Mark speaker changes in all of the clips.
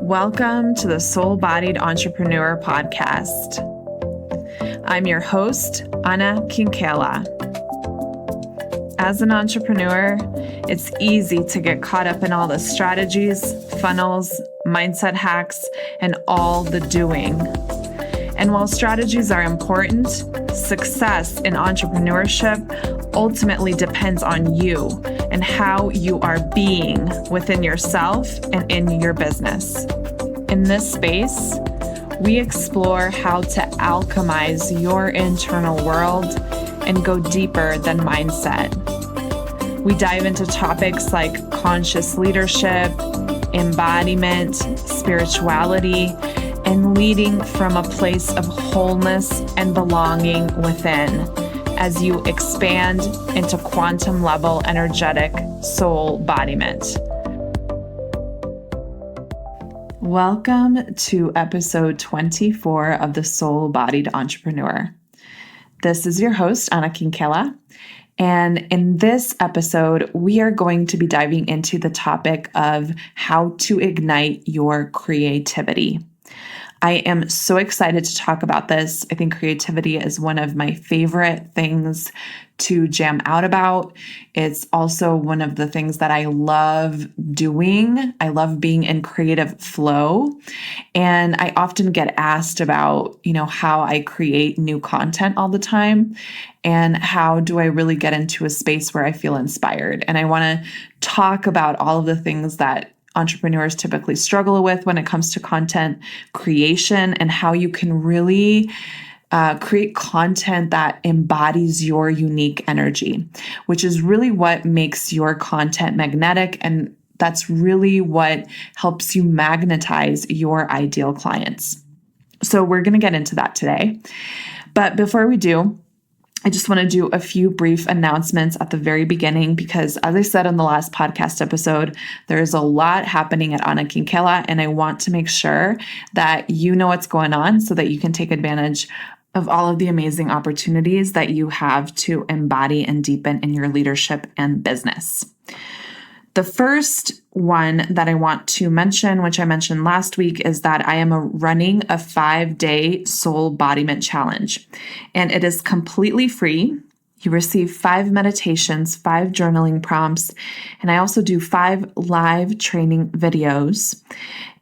Speaker 1: Welcome to the Soul-Bodied Entrepreneur Podcast. I'm your host, Ana Kinkela. As an entrepreneur, it's easy to get caught up in all the strategies, funnels, mindset hacks, and all the doing. And while strategies are important, success in entrepreneurship ultimately depends on you and how you are being within yourself and in your business. In this space, we explore how to alchemize your internal world and go deeper than mindset. We dive into topics like conscious leadership, embodiment, spirituality, and leading from a place of wholeness and belonging within as you expand into quantum level energetic soul embodiment. Welcome to episode 24 of the Soul-Bodied Entrepreneur. This is your host, Ana Kinkela. And in this episode, we are going to be diving into the topic of how to ignite your creativity. I am so excited to talk about this. I think creativity is one of my favorite things to jam out about. It's also one of the things that I love doing. I love being in creative flow. And I often get asked about, how I create new content all the time and how do I really get into a space where I feel inspired. And I want to talk about all of the things that entrepreneurs typically struggle with when it comes to content creation and how you can really create content that embodies your unique energy, which is really what makes your content magnetic. And that's really what helps you magnetize your ideal clients. So we're going to get into that today. But before we do, I just want to do a few brief announcements at the very beginning because, as I said in the last podcast episode, there is a lot happening at Ana Kinkela, and I want to make sure that you know what's going on so that you can take advantage of all of the amazing opportunities that you have to embody and deepen in your leadership and business. The first one that I want to mention, which I mentioned last week, is that I am running a 5-day soul embodiment challenge, and it is completely free. You receive 5 meditations, 5 journaling prompts, and I also do 5 live training videos.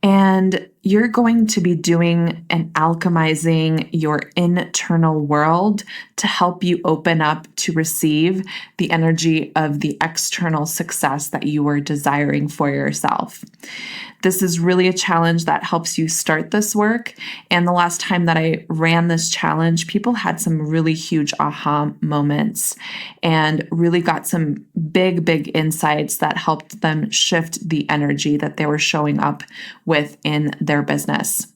Speaker 1: And you're going to be doing and alchemizing your internal world to help you open up to receive the energy of the external success that you are desiring for yourself. This is really a challenge that helps you start this work. And the last time that I ran this challenge, people had some really huge aha moments and really got some big insights that helped them shift the energy that they were showing up with in their business.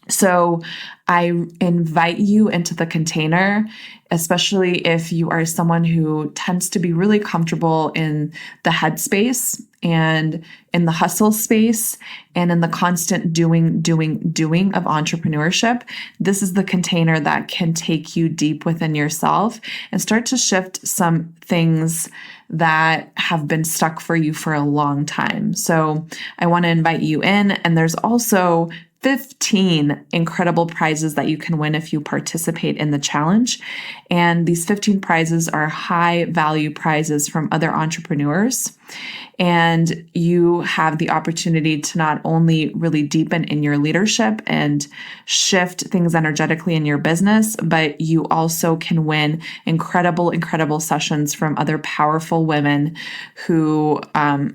Speaker 1: So I invite you into the container, especially if you are someone who tends to be really comfortable in the headspace and in the hustle space and in the constant doing of entrepreneurship. This is the container that can take you deep within yourself and start to shift some things that have been stuck for you for a long time. So I want to invite you in, and there's also 15 incredible prizes that you can win if you participate in the challenge. And these 15 prizes are high value prizes from other entrepreneurs. And you have the opportunity to not only really deepen in your leadership and shift things energetically in your business, but you also can win incredible sessions from other powerful women who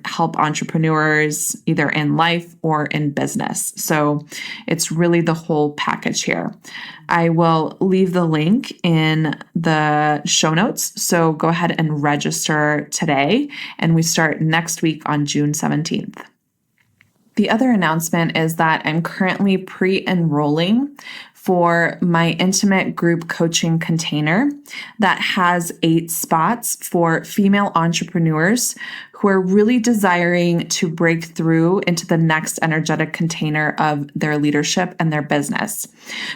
Speaker 1: help entrepreneurs either in life or in business. So it's really the whole package here. I will leave the link in the show notes. So go ahead and register today. And we start next week on June 17th. The other announcement is that I'm currently pre-enrolling for my intimate group coaching container that has 8 spots for female entrepreneurs who are really desiring to break through into the next energetic container of their leadership and their business.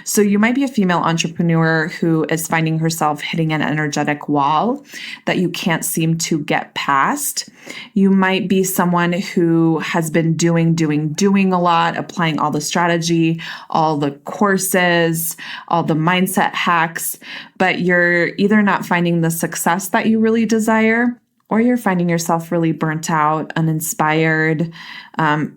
Speaker 1: So you might be a female entrepreneur who is finding herself hitting an energetic wall that you can't seem to get past. You might be someone who has been doing a lot, applying all the strategy, all the courses, all the mindset hacks, but you're either not finding the success that you really desire, or you're finding yourself really burnt out, uninspired,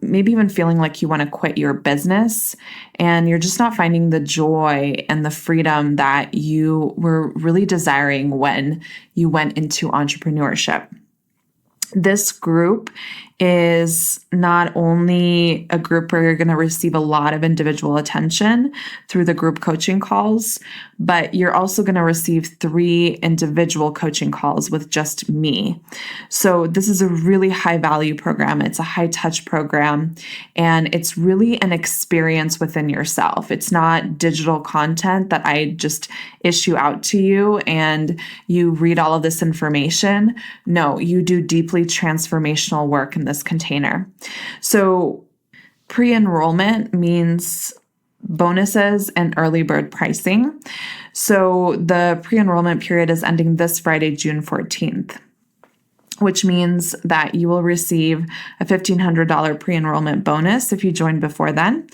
Speaker 1: maybe even feeling like you want to quit your business, and you're just not finding the joy and the freedom that you were really desiring when you went into entrepreneurship. This group is not only a group where you're going to receive a lot of individual attention through the group coaching calls, but you're also going to receive 3 individual coaching calls with just me. So this is a really high value program. It's a high touch program, and it's really an experience within yourself. It's not digital content that I just issue out to you and you read all of this information. No, you do deeply transformational work in this container. So pre-enrollment means bonuses and early bird pricing. So the pre-enrollment period is ending this Friday, June 14th, which means that you will receive a $1,500 pre-enrollment bonus if you join before then,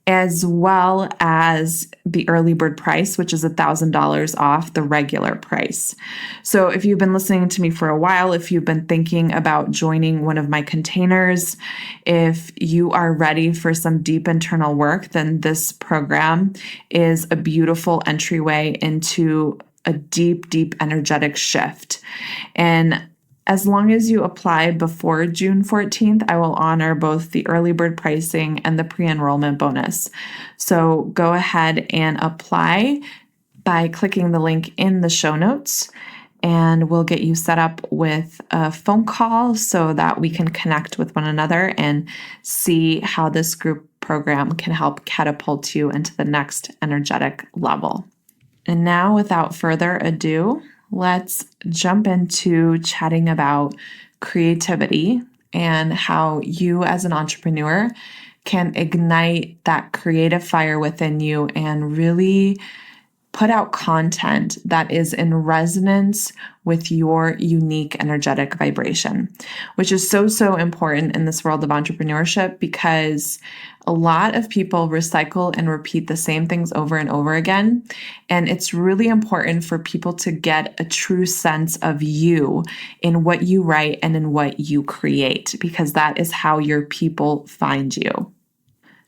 Speaker 1: as well as the early bird price, which is $1,000 off the regular price. So if you've been listening to me for a while, if you've been thinking about joining one of my containers, if you are ready for some deep internal work, then this program is a beautiful entryway into a deep, deep energetic shift. And as long as you apply before June 14th, I will honor both the early bird pricing and the pre-enrollment bonus. So go ahead and apply by clicking the link in the show notes, and we'll get you set up with a phone call so that we can connect with one another and see how this group program can help catapult you into the next energetic level. And now, without further ado, let's jump into chatting about creativity and how you as an entrepreneur can ignite that creative fire within you and really put out content that is in resonance with your unique energetic vibration, which is so, so important in this world of entrepreneurship, because a lot of people recycle and repeat the same things over and over again. And it's really important for people to get a true sense of you in what you write and in what you create, because that is how your people find you.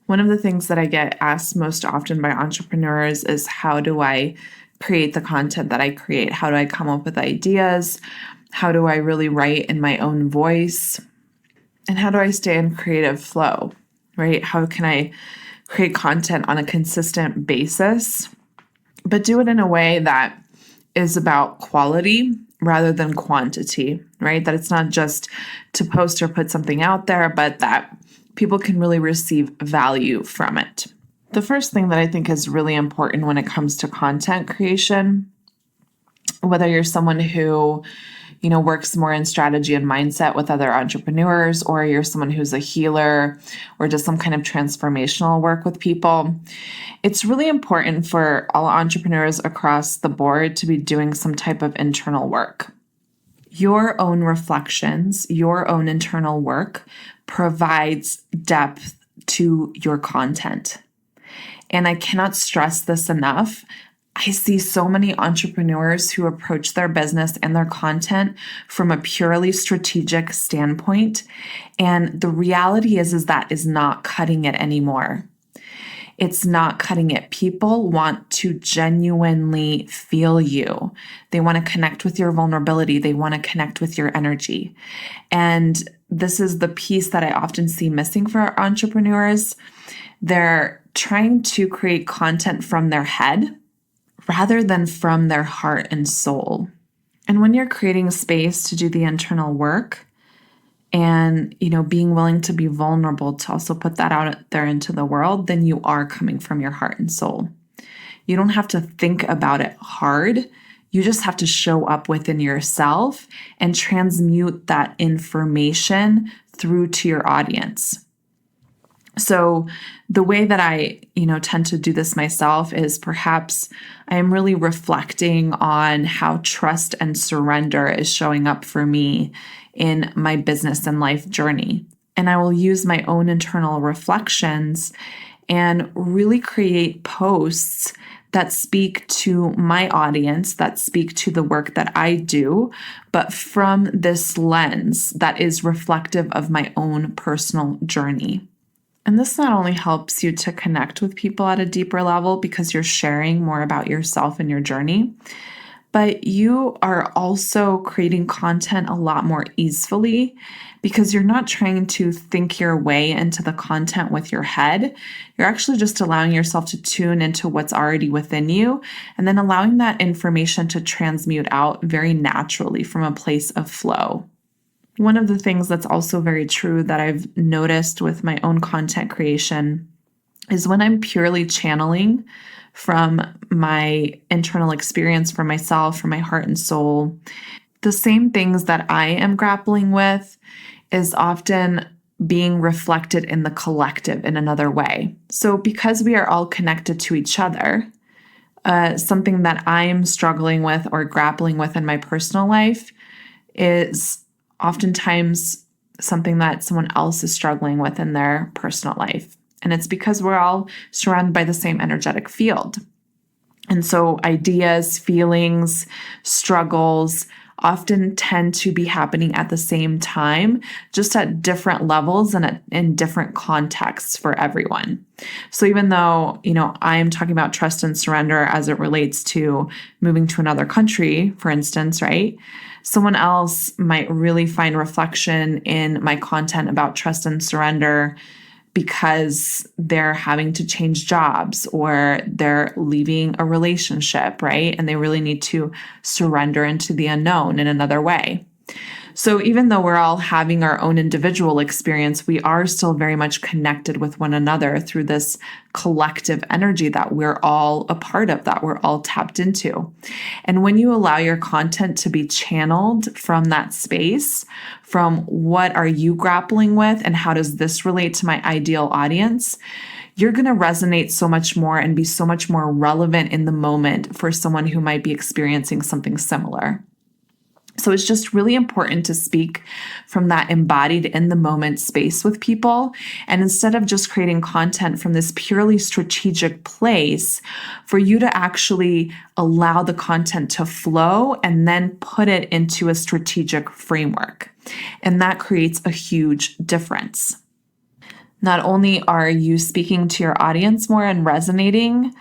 Speaker 1: One of the things that I get asked most often by entrepreneurs is, how do I create the content that I create? How do I come up with ideas? How do I really write in my own voice? And how do I stay in creative flow, right? How can I create content on a consistent basis, but do it in a way that is about quality rather than quantity, right? That it's not just to post or put something out there, but that people can really receive value from it. The first thing that I think is really important when it comes to content creation, whether you're someone who, works more in strategy and mindset with other entrepreneurs, or you're someone who's a healer or does some kind of transformational work with people, it's really important for all entrepreneurs across the board to be doing some type of internal work. Your own reflections, your own internal work provides depth to your content. And I cannot stress this enough. I see so many entrepreneurs who approach their business and their content from a purely strategic standpoint. And the reality is that is not cutting it anymore. It's not cutting it. People want to genuinely feel you. They want to connect with your vulnerability. They want to connect with your energy. And this is the piece that I often see missing for our entrepreneurs. They're trying to create content from their head rather than from their heart and soul. And when you're creating space to do the internal work, and, being willing to be vulnerable to also put that out there into the world, then you are coming from your heart and soul. You don't have to think about it hard. You just have to show up within yourself and transmute that information through to your audience. So the way that I, tend to do this myself is perhaps I am really reflecting on how trust and surrender is showing up for me in my business and life journey. And I will use my own internal reflections and really create posts that speak to my audience, that speak to the work that I do, but from this lens that is reflective of my own personal journey. And this not only helps you to connect with people at a deeper level because you're sharing more about yourself and your journey, but you are also creating content a lot more easily because you're not trying to think your way into the content with your head. You're actually just allowing yourself to tune into what's already within you and then allowing that information to transmute out very naturally from a place of flow. One of the things that's also very true that I've noticed with my own content creation is when I'm purely channeling from my internal experience for myself, from my heart and soul, the same things that I am grappling with is often being reflected in the collective in another way. So because we are all connected to each other, something that I'm struggling with or grappling with in my personal life is oftentimes something that someone else is struggling with in their personal life. And it's because we're all surrounded by the same energetic field. And so ideas, feelings, struggles often tend to be happening at the same time, just at different levels and in different contexts for everyone. So even though, I'm talking about trust and surrender as it relates to moving to another country, for instance, right? Someone else might really find reflection in my content about trust and surrender because they're having to change jobs or they're leaving a relationship, right? And they really need to surrender into the unknown in another way. So even though we're all having our own individual experience, we are still very much connected with one another through this collective energy that we're all a part of, that we're all tapped into. And when you allow your content to be channeled from that space, from what are you grappling with and how does this relate to my ideal audience, you're going to resonate so much more and be so much more relevant in the moment for someone who might be experiencing something similar. So it's just really important to speak from that embodied in the moment space with people. And instead of just creating content from this purely strategic place, for you to actually allow the content to flow and then put it into a strategic framework. And that creates a huge difference. Not only are you speaking to your audience more and resonating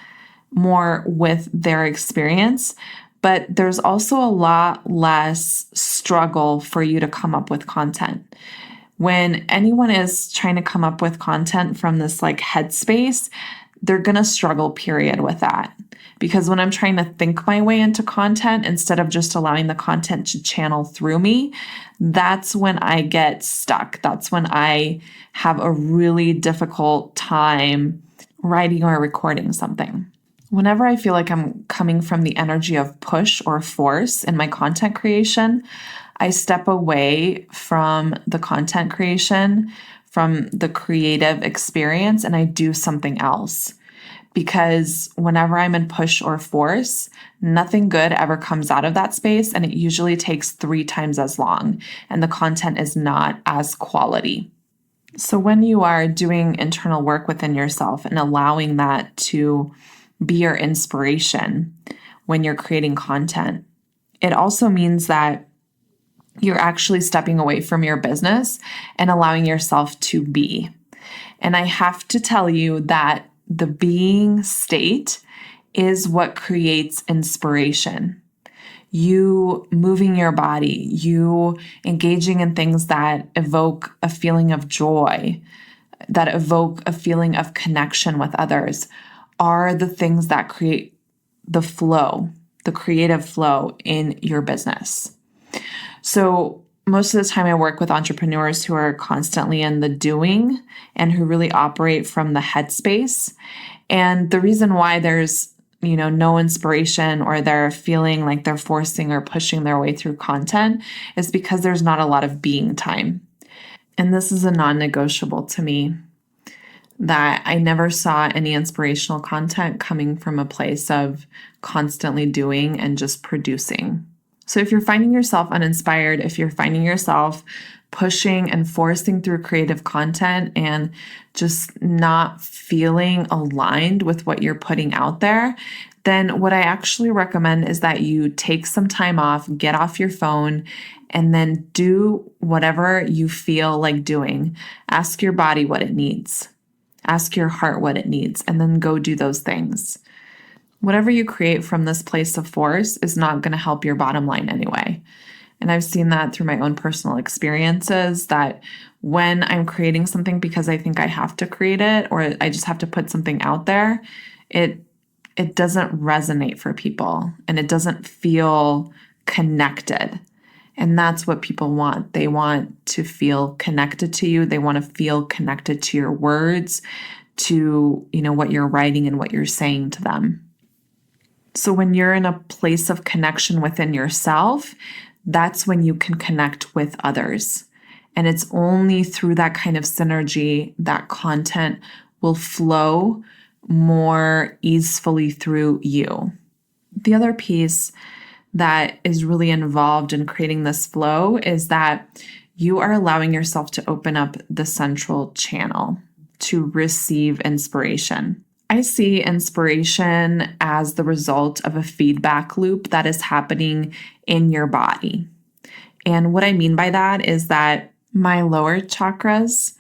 Speaker 1: more with their experience, but there's also a lot less struggle for you to come up with content. When anyone is trying to come up with content from this headspace, they're going to struggle, period, with that. Because when I'm trying to think my way into content instead of just allowing the content to channel through me, that's when I get stuck. That's when I have a really difficult time writing or recording something. Whenever I feel like I'm coming from the energy of push or force in my content creation, I step away from the content creation, from the creative experience, and I do something else. Because whenever I'm in push or force, nothing good ever comes out of that space, and it usually takes 3 times as long, and the content is not as quality. So when you are doing internal work within yourself and allowing that to be your inspiration when you're creating content, it also means that you're actually stepping away from your business and allowing yourself to be. And I have to tell you that the being state is what creates inspiration. You moving your body, you engaging in things that evoke a feeling of joy, that evoke a feeling of connection with others, are the things that create the flow, the creative flow in your business. So most of the time I work with entrepreneurs who are constantly in the doing and who really operate from the headspace. And the reason why there's no inspiration, or they're feeling like they're forcing or pushing their way through content, is because there's not a lot of being time. And this is a non-negotiable to me, that I never saw any inspirational content coming from a place of constantly doing and just producing. So if you're finding yourself uninspired, if you're finding yourself pushing and forcing through creative content and just not feeling aligned with what you're putting out there, then what I actually recommend is that you take some time off, get off your phone, and then do whatever you feel like doing. Ask your body what it needs. Ask your heart what it needs, and then go do those things. Whatever you create from this place of force is not going to help your bottom line anyway. And I've seen that through my own personal experiences, that when I'm creating something because I think I have to create it, or I just have to put something out there, it doesn't resonate for people, and it doesn't feel connected. And that's what people want. They want to feel connected to you. They want to feel connected to your words, to, what you're writing and what you're saying to them. So when you're in a place of connection within yourself, that's when you can connect with others. And it's only through that kind of synergy that content will flow more easily through you. The other piece that is really involved in creating this flow is that you are allowing yourself to open up the central channel to receive inspiration. I see inspiration as the result of a feedback loop that is happening in your body. And what I mean by that is that my lower chakras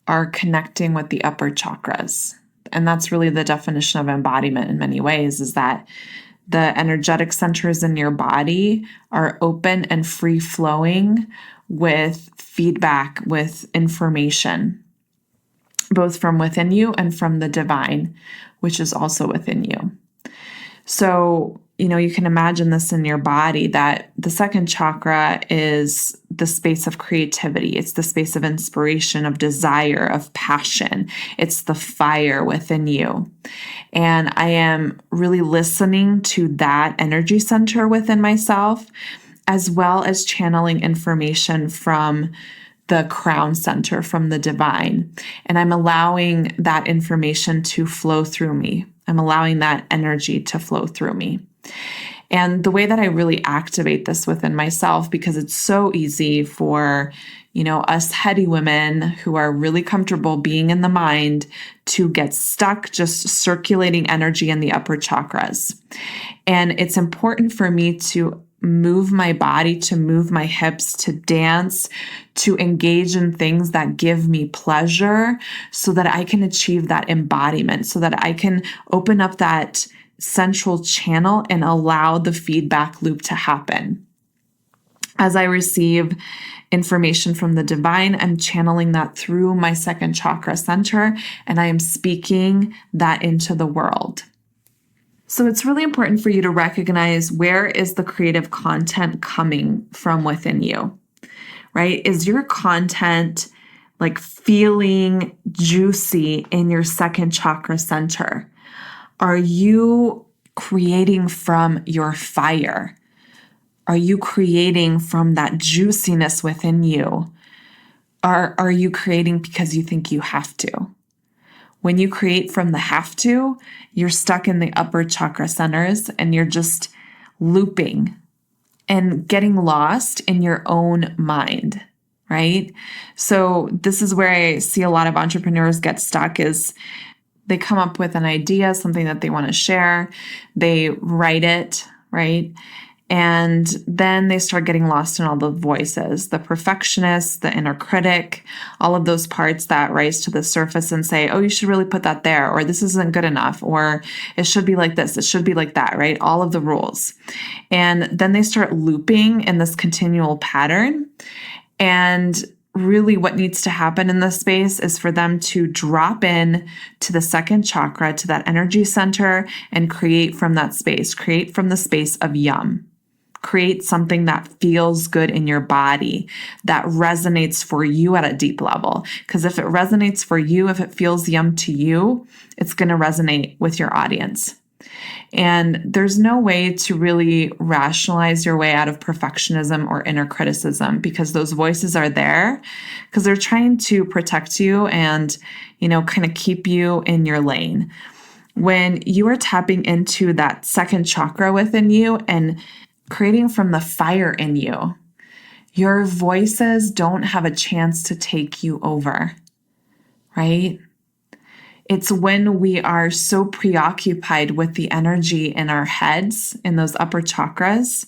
Speaker 1: are connecting with the upper chakras. And that's really the definition of embodiment in many ways, is that the energetic centers in your body are open and free flowing with feedback, with information, both from within you and from the divine, which is also within you. So, you can imagine this in your body, that the second chakra is the space of creativity. It's the space of inspiration, of desire, of passion. It's the fire within you. And I am really listening to that energy center within myself, as well as channeling information from the crown center, from the divine. And I'm allowing that information to flow through me. I'm allowing that energy to flow through me. And the way that I really activate this within myself, because it's so easy for, us heady women who are really comfortable being in the mind to get stuck just circulating energy in the upper chakras. And it's important for me to move my body, to move my hips, to dance, to engage in things that give me pleasure, so that I can achieve that embodiment, so that I can open up that central channel and allow the feedback loop to happen. As I receive information from the divine, I'm channeling that through my second chakra center, and I am speaking that into the world. So it's really important for you to recognize, where is the creative content coming from within you, right? Is your content like feeling juicy in your second chakra center? Are you creating from your fire? Are you creating from that juiciness within you? Are you creating because you think you have to? When you create from the have to, you're stuck in the upper chakra centers, and you're just looping and getting lost in your own mind, right? So this is where I see a lot of entrepreneurs get stuck, is they come up with an idea, something that they want to share. They write it, right? And then they start getting lost in all the voices, the perfectionist, the inner critic, all of those parts that rise to the surface and say, oh, you should really put that there, or this isn't good enough, or it should be like this, it should be like that, right? All of the rules. And then they start looping in this continual pattern. And really what needs to happen in this space is for them to drop in to the second chakra, to that energy center, and create from that space, create from the space of yum. Create something that feels good in your body, that resonates for you at a deep level. Because if it resonates for you, if it feels yum to you, it's going to resonate with your audience. And there's no way to really rationalize your way out of perfectionism or inner criticism, because those voices are there because they're trying to protect you and, kind of keep you in your lane. When you are tapping into that second chakra within you and creating from the fire in you, your voices don't have a chance to take you over, right? It's when we are so preoccupied with the energy in our heads, in those upper chakras,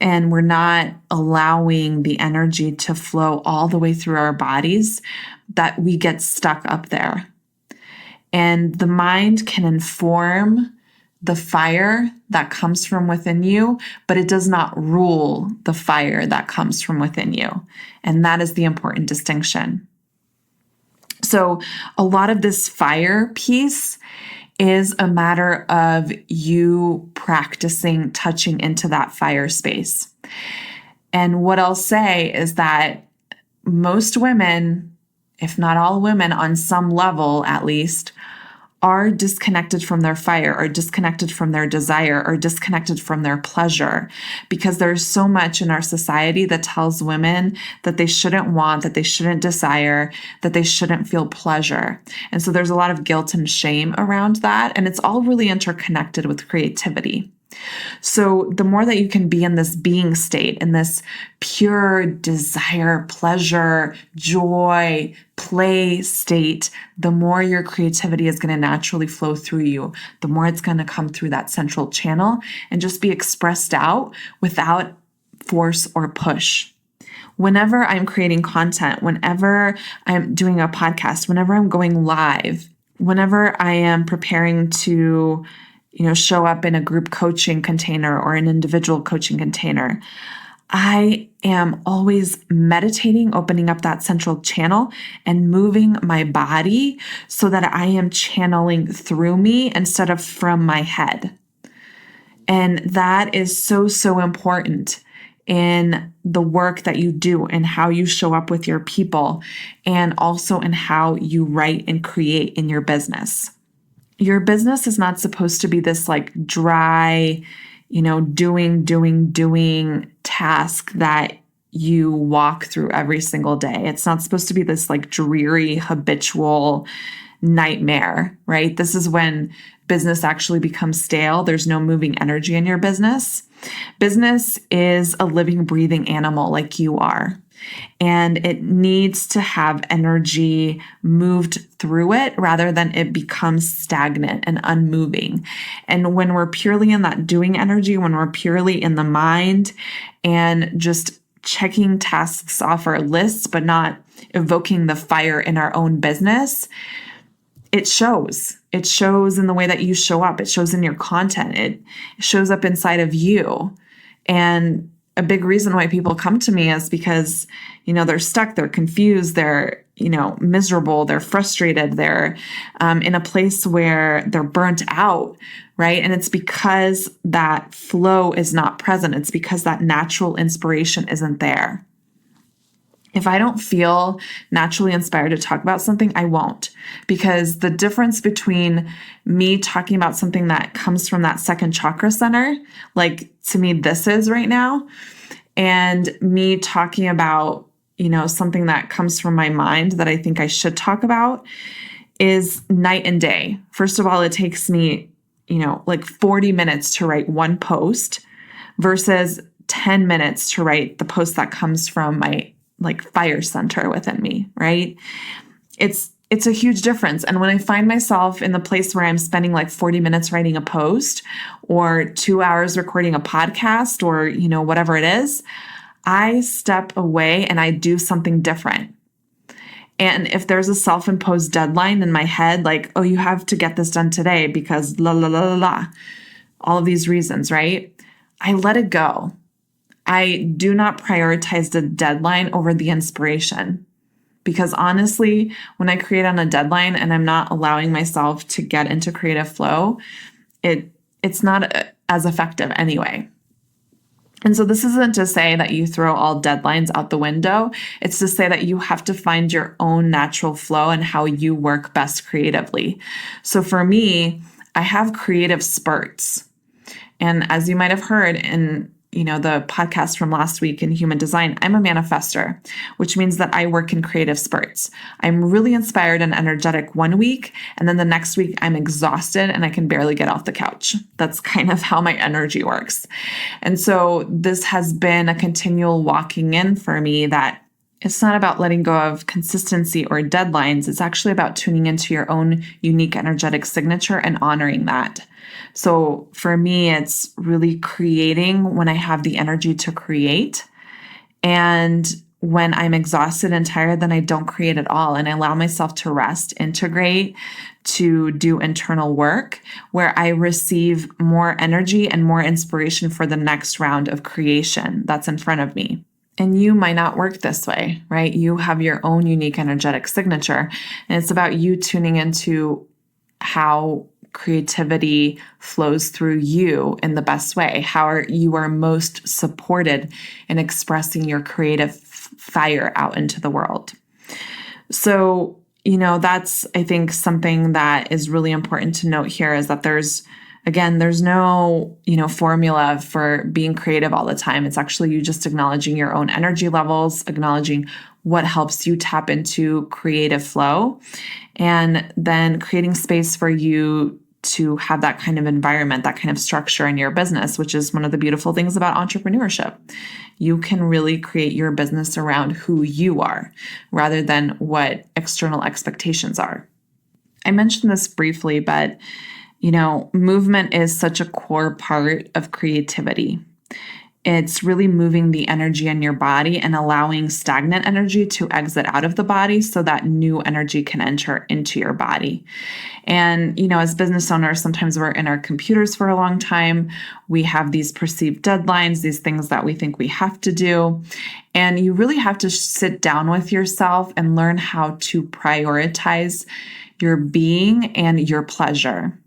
Speaker 1: and we're not allowing the energy to flow all the way through our bodies, that we get stuck up there. And the mind can inform the fire that comes from within you, but it does not rule the fire that comes from within you. And that is the important distinction. So a lot of this fire piece is a matter of you practicing touching into that fire space. And what I'll say is that most women, if not all women on some level at least, are disconnected from their fire, or disconnected from their desire, or disconnected from their pleasure, because there's so much in our society that tells women that they shouldn't want, that they shouldn't desire, that they shouldn't feel pleasure. And so there's a lot of guilt and shame around that. And it's all really interconnected with creativity. So the more that you can be in this being state, in this pure desire, pleasure, joy, play state, the more your creativity is going to naturally flow through you, the more it's going to come through that central channel and just be expressed out without force or push. Whenever I'm creating content, whenever I'm doing a podcast, whenever I'm going live, whenever I am preparing to show up in a group coaching container or an individual coaching container, I am always meditating, opening up that central channel and moving my body so that I am channeling through me instead of from my head. And that is so, so important in the work that you do and how you show up with your people, and also in how you write and create in your business. Your business is not supposed to be this like dry, doing task that you walk through every single day. It's not supposed to be this like dreary, habitual nightmare, right? This is when business actually becomes stale. There's no moving energy in your business. Business is a living, breathing animal like you are. And it needs to have energy moved through it rather than it becomes stagnant and unmoving. And when we're purely in that doing energy, when we're purely in the mind and just checking tasks off our lists, but not evoking the fire in our own business, it shows. It shows in the way that you show up. It shows in your content. It shows up inside of you. And a big reason why people come to me is because, they're stuck, they're confused, they're, miserable, they're frustrated, they're in a place where they're burnt out, right? And it's because that flow is not present. It's because that natural inspiration isn't there. If I don't feel naturally inspired to talk about something, I won't, because the difference between me talking about something that comes from that second chakra center, like to me, this is right now, and me talking about, something that comes from my mind that I think I should talk about, is night and day. First of all, it takes me, like 40 minutes to write one post versus 10 minutes to write the post that comes from my fire center within me, right? It's a huge difference. And when I find myself in the place where I'm spending 40 minutes writing a post or 2 hours recording a podcast or, whatever it is, I step away and I do something different. And if there's a self-imposed deadline in my head, oh, you have to get this done today because la, la, la, la, la, all of these reasons, right? I let it go. I do not prioritize the deadline over the inspiration, because honestly, when I create on a deadline and I'm not allowing myself to get into creative flow, it's not as effective anyway. And so this isn't to say that you throw all deadlines out the window. It's to say that you have to find your own natural flow and how you work best creatively. So for me, I have creative spurts. And as you might have heard in the podcast from last week in Human Design, I'm a manifester, which means that I work in creative spurts. I'm really inspired and energetic one week, and then the next week I'm exhausted and I can barely get off the couch. That's kind of how my energy works. And so this has been a continual walking in for me that it's not about letting go of consistency or deadlines. It's actually about tuning into your own unique energetic signature and honoring that. So for me, it's really creating when I have the energy to create. And when I'm exhausted and tired, then I don't create at all. And I allow myself to rest, integrate, to do internal work where I receive more energy and more inspiration for the next round of creation that's in front of me. And you might not work this way, right? You have your own unique energetic signature. And it's about you tuning into how creativity flows through you in the best way, how you are most supported in expressing your creative fire out into the world. So, that's, I think, something that is really important to note here is that there's no, formula for being creative all the time. It's actually you just acknowledging your own energy levels, acknowledging what helps you tap into creative flow, and then creating space for you to have that kind of environment, that kind of structure in your business, which is one of the beautiful things about entrepreneurship. You can really create your business around who you are rather than what external expectations are. I mentioned this briefly, but movement is such a core part of creativity. It's really moving the energy in your body and allowing stagnant energy to exit out of the body so that new energy can enter into your body. And, as business owners, sometimes we're in our computers for a long time. We have these perceived deadlines, these things that we think we have to do. And you really have to sit down with yourself and learn how to prioritize your being and your pleasure.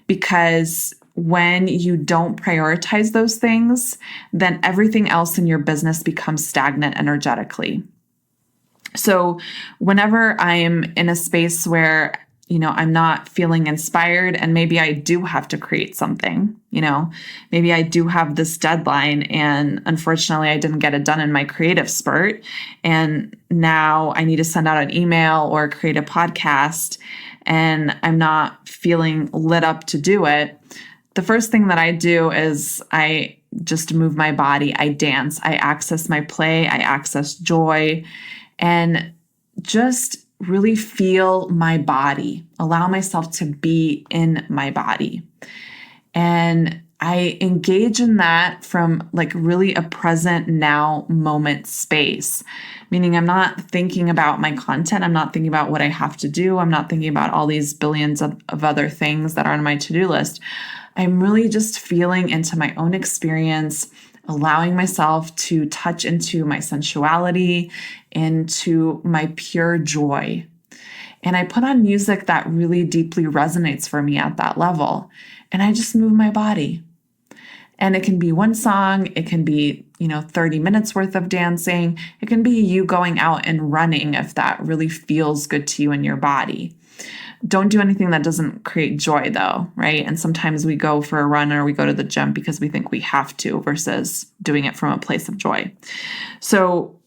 Speaker 1: Because when you don't prioritize those things, then everything else in your business becomes stagnant energetically. So whenever I'm in a space where, I'm not feeling inspired and maybe I do have to create something, maybe I do have this deadline and unfortunately I didn't get it done in my creative spurt. And now I need to send out an email or create a podcast and I'm not feeling lit up to do it. The first thing that I do is I just move my body. I dance. I access my play. I access joy and just really feel my body, allow myself to be in my body. And I engage in that from really a present now moment space, meaning I'm not thinking about my content. I'm not thinking about what I have to do. I'm not thinking about all these billions of other things that are on my to-do list. I'm really just feeling into my own experience, allowing myself to touch into my sensuality, into my pure joy. And I put on music that really deeply resonates for me at that level. And I just move my body. And it can be one song, it can be, 30 minutes worth of dancing. It can be you going out and running if that really feels good to you in your body. Don't do anything that doesn't create joy though, right? And sometimes we go for a run or we go to the gym because we think we have to versus doing it from a place of joy. So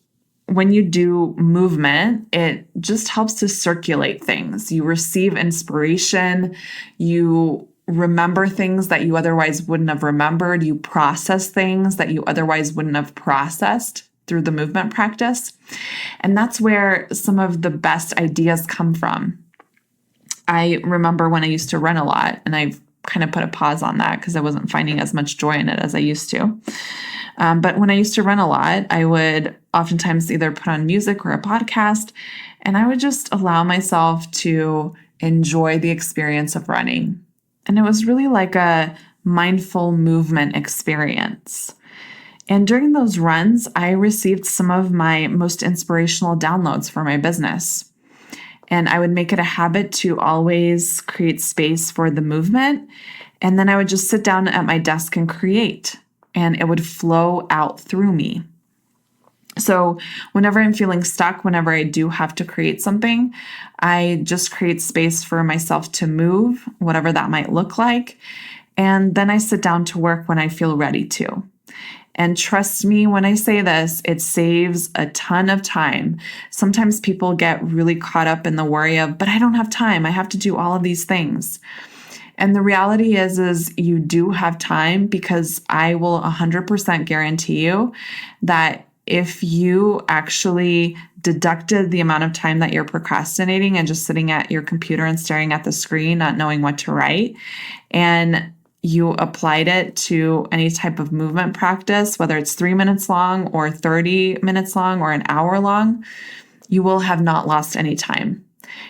Speaker 1: when you do movement, it just helps to circulate things. You receive inspiration, you remember things that you otherwise wouldn't have remembered, you process things that you otherwise wouldn't have processed through the movement practice. And that's where some of the best ideas come from. I remember when I used to run a lot, and I've kind of put a pause on that because I wasn't finding as much joy in it as I used to. But when I used to run a lot, I would oftentimes either put on music or a podcast, and I would just allow myself to enjoy the experience of running. And it was really like a mindful movement experience. And during those runs, I received some of my most inspirational downloads for my business. And I would make it a habit to always create space for the movement. And then I would just sit down at my desk and create, and it would flow out through me. So whenever I'm feeling stuck, whenever I do have to create something, I just create space for myself to move, whatever that might look like. And then I sit down to work when I feel ready to. And trust me when I say this, it saves a ton of time. Sometimes people get really caught up in the worry of, but I don't have time. I have to do all of these things. And the reality is you do have time, because I will 100% guarantee you that if you actually deducted the amount of time that you're procrastinating and just sitting at your computer and staring at the screen, not knowing what to write, and you applied it to any type of movement practice, whether it's 3 minutes long or 30 minutes long or an hour long, you will have not lost any time.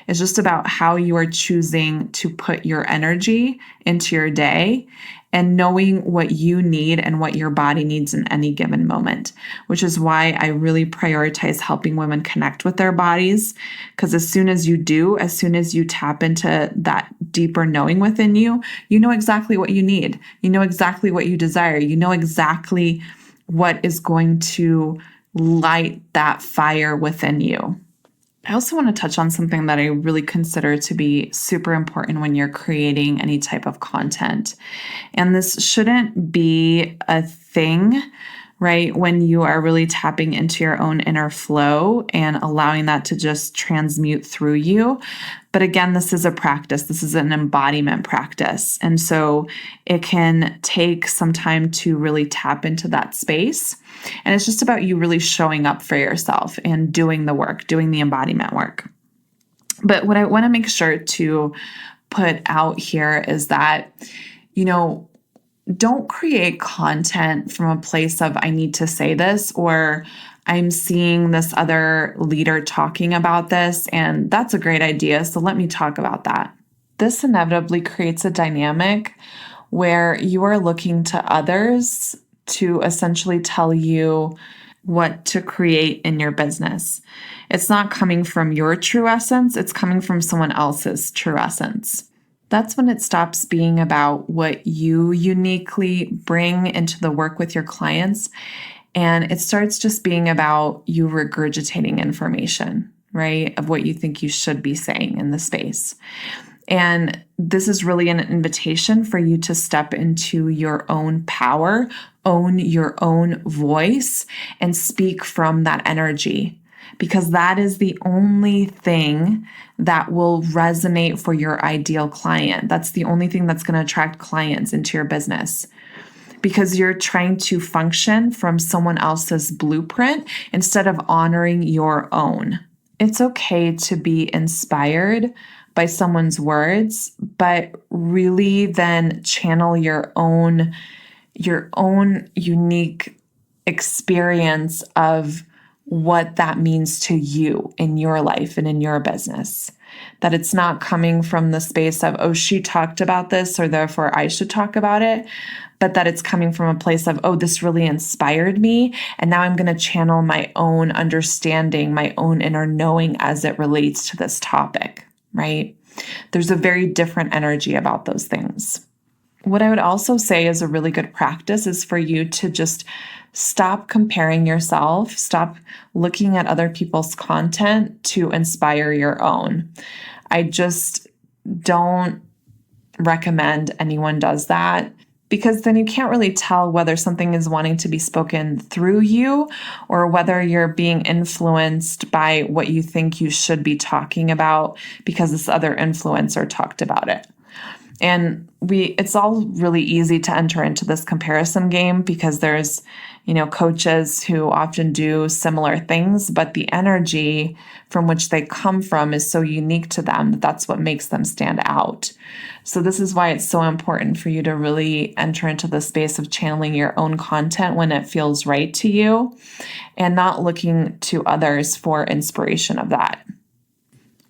Speaker 1: It's just about how you are choosing to put your energy into your day and knowing what you need and what your body needs in any given moment, which is why I really prioritize helping women connect with their bodies. Because as soon as you do, as soon as you tap into that deeper knowing within you, you know exactly what you need. You know exactly what you desire. You know exactly what is going to light that fire within you. I also want to touch on something that I really consider to be super important when you're creating any type of content. And this shouldn't be a thing, right? When you are really tapping into your own inner flow and allowing that to just transmute through you. But again, this is a practice. This is an embodiment practice. And so it can take some time to really tap into that space. And it's just about you really showing up for yourself and doing the work, doing the embodiment work. But what I want to make sure to put out here is that, don't create content from a place of, I need to say this, or I'm seeing this other leader talking about this, and that's a great idea, so let me talk about that. This inevitably creates a dynamic where you are looking to others to essentially tell you what to create in your business. It's not coming from your true essence, it's coming from someone else's true essence. That's when it stops being about what you uniquely bring into the work with your clients, and it starts just being about you regurgitating information, right, of what you think you should be saying in the space. And this is really an invitation for you to step into your own power, own your own voice, and speak from that energy, because that is the only thing that will resonate for your ideal client. That's the only thing that's going to attract clients into your business, because you're trying to function from someone else's blueprint instead of honoring your own. It's okay to be inspired by someone's words, but really then channel your own unique experience of what that means to you in your life and in your business. That it's not coming from the space of, oh, she talked about this, so therefore I should talk about it, but that it's coming from a place of, oh, this really inspired me, and now I'm going to channel my own understanding, my own inner knowing as it relates to this topic, right? There's a very different energy about those things. What I would also say is a really good practice is for you to just stop comparing yourself, stop looking at other people's content to inspire your own. I just don't recommend anyone does that, because then you can't really tell whether something is wanting to be spoken through you or whether you're being influenced by what you think you should be talking about because this other influencer talked about it. And it's all really easy to enter into this comparison game because there's, coaches who often do similar things, but the energy from which they come from is so unique to them that that's what makes them stand out. So this is why it's so important for you to really enter into the space of channeling your own content when it feels right to you and not looking to others for inspiration of that.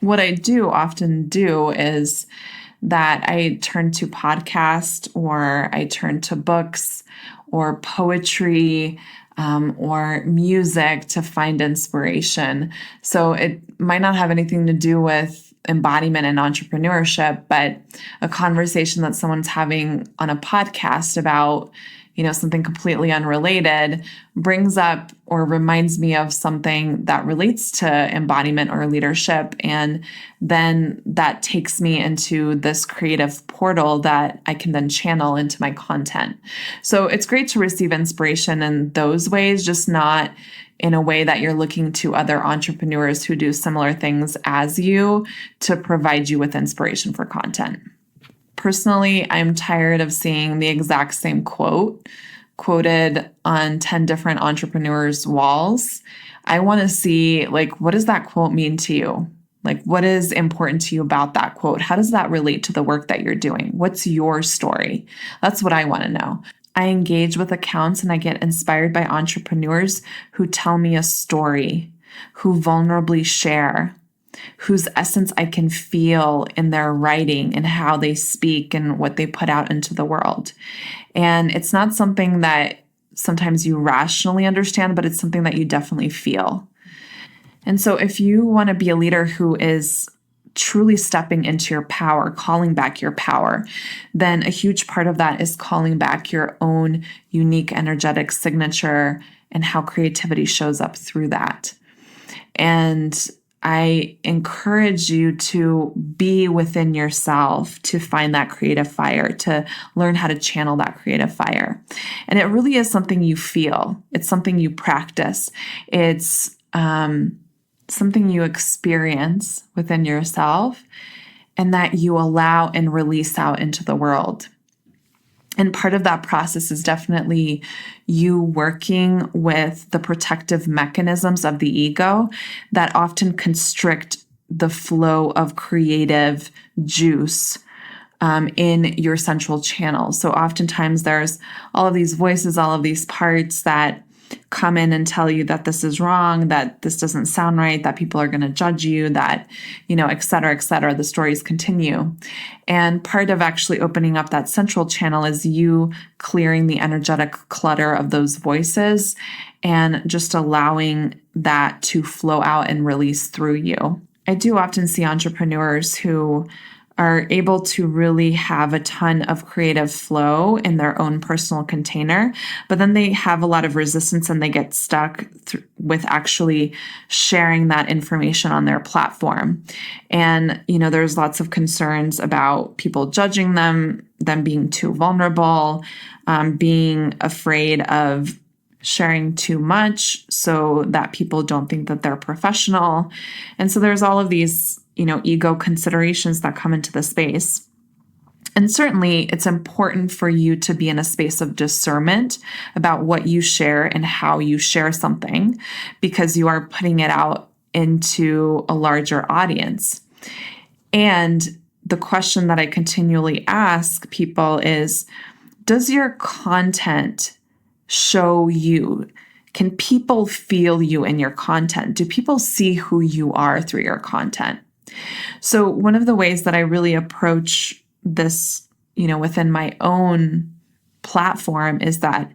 Speaker 1: What I do often do is that I turn to podcasts, or I turn to books or poetry or music to find inspiration. So it might not have anything to do with embodiment and entrepreneurship, but a conversation that someone's having on a podcast about, something completely unrelated, brings up or reminds me of something that relates to embodiment or leadership. And then that takes me into this creative portal that I can then channel into my content. So it's great to receive inspiration in those ways, just not in a way that you're looking to other entrepreneurs who do similar things as you to provide you with inspiration for content. Personally, I'm tired of seeing the exact same quote quoted on 10 different entrepreneurs' walls. I want to see, what does that quote mean to you? What is important to you about that quote? How does that relate to the work that you're doing? What's your story? That's what I want to know. I engage with accounts and I get inspired by entrepreneurs who tell me a story, who vulnerably share, whose essence I can feel in their writing and how they speak and what they put out into the world. And it's not something that sometimes you rationally understand, but it's something that you definitely feel. And so if you want to be a leader who is truly stepping into your power, calling back your power, then a huge part of that is calling back your own unique energetic signature and how creativity shows up through that. And I encourage you to be within yourself, to find that creative fire, to learn how to channel that creative fire. And it really is something you feel. It's something you practice. It's something you experience within yourself and that you allow and release out into the world. And part of that process is definitely you working with the protective mechanisms of the ego that often constrict the flow of creative juice in your central channel. So oftentimes there's all of these voices, all of these parts that come in and tell you that this is wrong, that this doesn't sound right, that people are going to judge you, that, et cetera, et cetera. The stories continue. And part of actually opening up that central channel is you clearing the energetic clutter of those voices and just allowing that to flow out and release through you. I do often see entrepreneurs who are able to really have a ton of creative flow in their own personal container, but then they have a lot of resistance and they get stuck with actually sharing that information on their platform. And, there's lots of concerns about people judging them being too vulnerable, being afraid of sharing too much so that people don't think that they're professional. And so there's all of these ego considerations that come into the space. And certainly it's important for you to be in a space of discernment about what you share and how you share something, because you are putting it out into a larger audience. And the question that I continually ask people is, does your content show you? Can people feel you in your content? Do people see who you are through your content? So one of the ways that I really approach this, within my own platform is that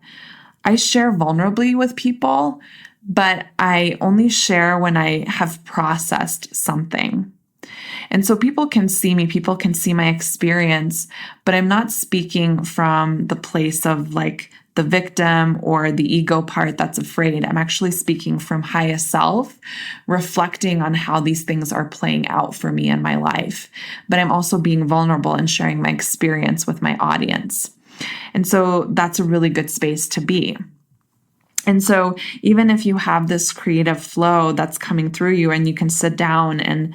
Speaker 1: I share vulnerably with people, but I only share when I have processed something. And so people can see me, people can see my experience, but I'm not speaking from the place of the victim or the ego part that's afraid. I'm actually speaking from highest self, reflecting on how these things are playing out for me in my life. But I'm also being vulnerable and sharing my experience with my audience. And so that's a really good space to be. And so even if you have this creative flow that's coming through you and you can sit down and,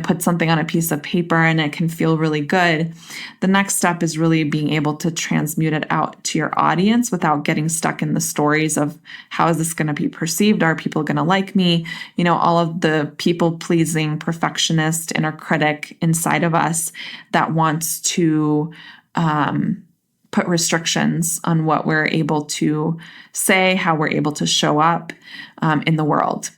Speaker 1: put something on a piece of paper and it can feel really good, the next step is really being able to transmute it out to your audience without getting stuck in the stories of how is this going to be perceived? Are people going to like me? All of the people-pleasing perfectionist inner critic inside of us that wants to put restrictions on what we're able to say, how we're able to show up in the world.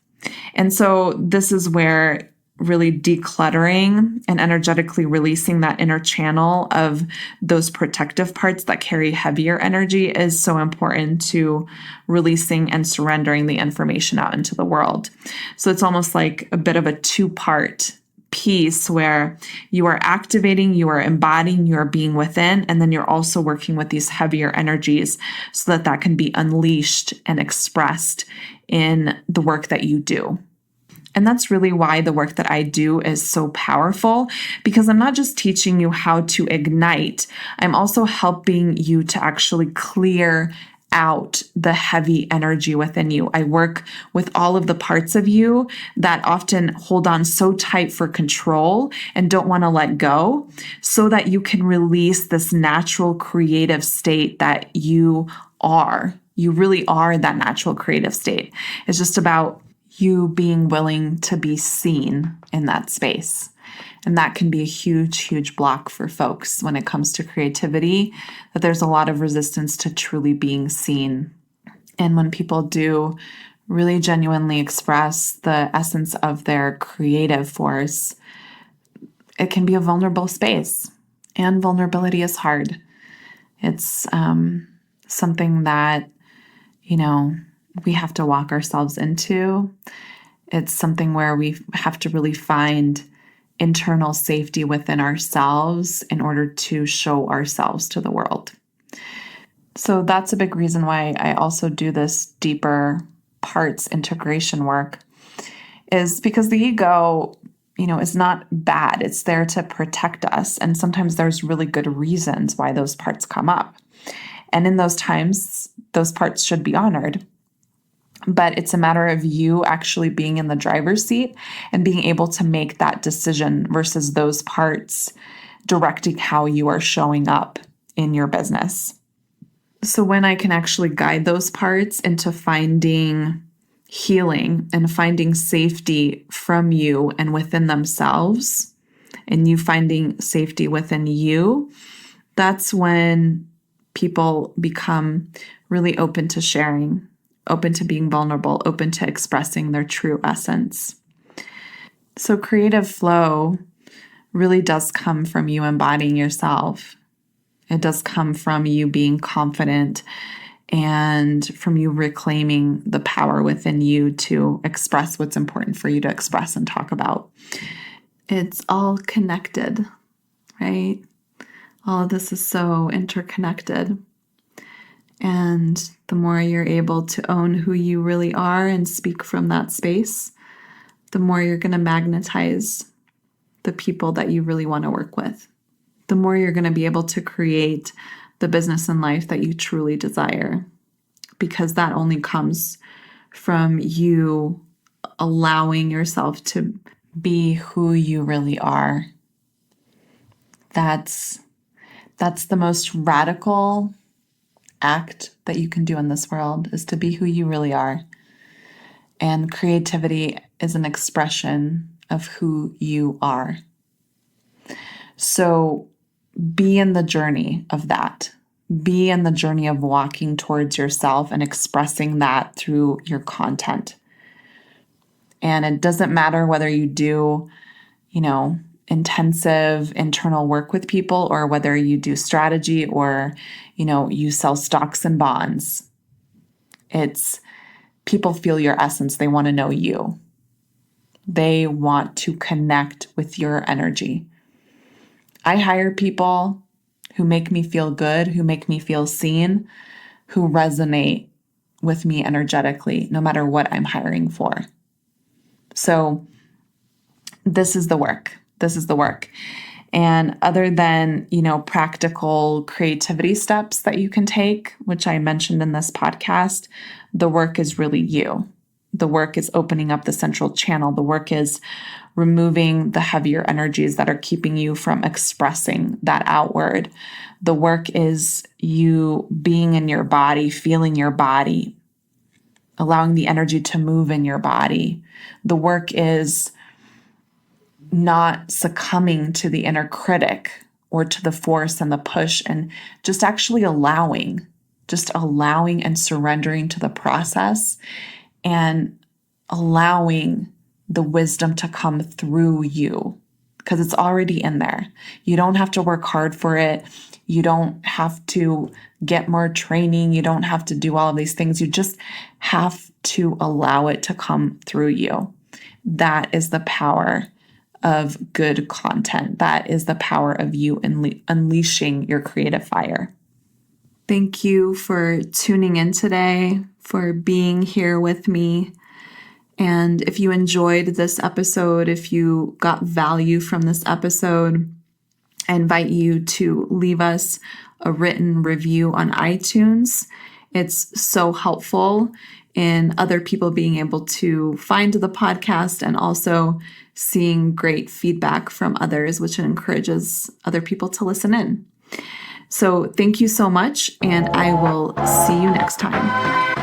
Speaker 1: And so this is where really decluttering and energetically releasing that inner channel of those protective parts that carry heavier energy is so important to releasing and surrendering the information out into the world. So it's almost like a bit of a two-part piece where you are activating, you are embodying, you are being within, and then you're also working with these heavier energies so that that can be unleashed and expressed in the work that you do. And that's really why the work that I do is so powerful, because I'm not just teaching you how to ignite, I'm also helping you to actually clear out the heavy energy within you. I work with all of the parts of you that often hold on so tight for control and don't want to let go, so that you can release this natural creative state that you are. You really are that natural creative state. It's just about you being willing to be seen in that space. And that can be a huge, huge block for folks when it comes to creativity, that there's a lot of resistance to truly being seen. And when people do really genuinely express the essence of their creative force, it can be a vulnerable space. And vulnerability is hard. It's something that, we have to walk ourselves into. It's something where we have to really find internal safety within ourselves in order to show ourselves to the world. So that's a big reason why I also do this deeper parts integration work, is because the ego, is not bad. It's there to protect us. And sometimes there's really good reasons why those parts come up. And in those times, those parts should be honored. But it's a matter of you actually being in the driver's seat and being able to make that decision versus those parts directing how you are showing up in your business. So when I can actually guide those parts into finding healing and finding safety from you and within themselves, and you finding safety within you, that's when people become really open to sharing, open to being vulnerable, open to expressing their true essence. So creative flow really does come from you embodying yourself. It does come from you being confident and from you reclaiming the power within you to express what's important for you to express and talk about. It's all connected, right? All of this is so interconnected. And the more you're able to own who you really are and speak from that space, the more you're going to magnetize the people that you really want to work with. The more you're going to be able to create the business and life that you truly desire, because that only comes from you allowing yourself to be who you really are. That's the most radical act that you can do in this world, is to be who you really are. And creativity is an expression of who you are. So be in the journey of that. Be in the journey of walking towards yourself and expressing that through your content. And it doesn't matter whether you do, intensive internal work with people, or whether you do strategy, or, you sell stocks and bonds. It's people feel your essence. They want to know you. They want to connect with your energy. I hire people who make me feel good, who make me feel seen, who resonate with me energetically, no matter what I'm hiring for. So this is the work. This is the work. And other than, practical creativity steps that you can take, which I mentioned in this podcast, the work is really you. The work is opening up the central channel. The work is removing the heavier energies that are keeping you from expressing that outward. The work is you being in your body, feeling your body, allowing the energy to move in your body. The work is not succumbing to the inner critic or to the force and the push, and just actually allowing and surrendering to the process, and allowing the wisdom to come through you, because it's already in there. You don't have to work hard for it. You don't have to get more training. You don't have to do all of these things. You just have to allow it to come through you. That is the power of good content. That is the power of you unleashing your creative fire. Thank you for tuning in today, for being here with me. And if you enjoyed this episode, if you got value from this episode, I invite you to leave us a written review on iTunes. It's so helpful in other people being able to find the podcast and also seeing great feedback from others, which encourages other people to listen in. So thank you so much, and I will see you next time.